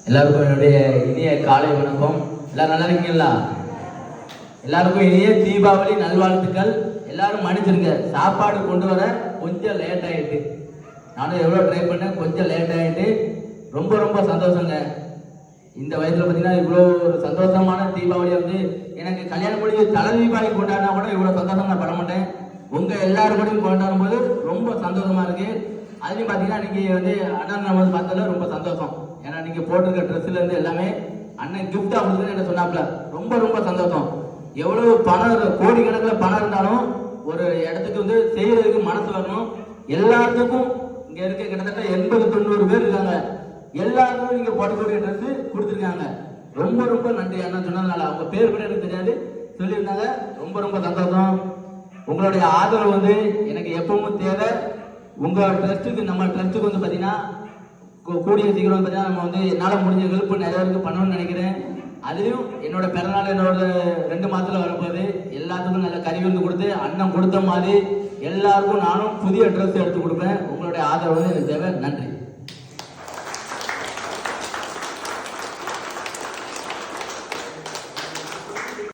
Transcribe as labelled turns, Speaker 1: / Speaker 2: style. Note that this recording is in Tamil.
Speaker 1: எல்லாருக்கும் என்னுடைய இனிய காலை வணக்கம். எல்லாரும் நல்லா இருக்கீங்களா? எல்லாருக்கும் இனிய தீபாவளி நல்வாழ்த்துக்கள். எல்லாரும் மன்னிச்சிருங்க, சாப்பாடு கொண்டு வர கொஞ்சம் லேட் ஆகிட்டு. நானும் எவ்வளோ ட்ரை பண்ணேன், கொஞ்சம் லேட் ஆகிட்டு. ரொம்ப ரொம்ப சந்தோஷங்க. இந்த வயதில் பார்த்தீங்கன்னா இவ்வளோ ஒரு சந்தோஷமான தீபாவளி வந்து எனக்கு கல்யாணம் முடிஞ்சு தலை தீபாவளி கொண்டாடினா கூட இவ்வளோ சந்தோஷம் நான் பட மாட்டேன். உங்கள் எல்லாரும் கூடயும் கொண்டாடும் போது ரொம்ப சந்தோஷமா இருக்கு. அதுலேயும் பார்த்தீங்கன்னா இன்னைக்கு வந்து அண்ணன் வந்து பார்த்ததில் ரொம்ப சந்தோஷம். ஏன்னா நீங்கள் போட்டிருக்க ட்ரெஸ்ஸுலேருந்து எல்லாமே அண்ணன் கிஃப்ட் அப்படின்னு என்ன சொன்னாப்ல, ரொம்ப ரொம்ப சந்தோஷம். எவ்வளவு பணம், கோடிக்கணக்கில் பணம் இருந்தாலும் ஒரு இடத்துக்கு வந்து செய்யறதுக்கு மனசு வரணும். எல்லாத்துக்கும் இங்கே இருக்க கிட்டத்தட்ட 80-90 பேர் இருக்காங்க. எல்லாருக்கும் நீங்க போடக்கூடிய ட்ரெஸ் கொடுத்துருக்காங்க. ரொம்ப ரொம்ப நன்றி அண்ணா சொன்னதுனால. அவங்க பேர் கூட எனக்கு தெரியாது, சொல்லியிருந்தாங்க. ரொம்ப ரொம்ப சந்தோஷம். உங்களுடைய ஆதரவு வந்து எனக்கு எப்பவும் தேவை. உங்க ட்ரஸ்ட்டுக்கு, நம்ம ட்ரஸ்ட்டுக்கு வந்து பார்த்தீங்கன்னா கூடிய சீக்கிரம் பார்த்தீங்கன்னா நம்ம வந்து என்னால் முடிஞ்ச ஹெல்ப் நிறைய பேருக்கு பண்ணணும்னு நினைக்கிறேன். அதுலேயும் என்னோட பிறநாள் என்னோட 2 மாதத்தில் வரும்போது எல்லாத்துக்கும் நல்ல கறி விருந்து கொடுத்து அண்ணன் கொடுத்த மாதிரி எல்லாருக்கும் நானும் புதிய ட்ரெஸ் எடுத்து கொடுப்பேன். உங்களுடைய ஆதரவு வந்து எனக்கு தேவை. நன்றி.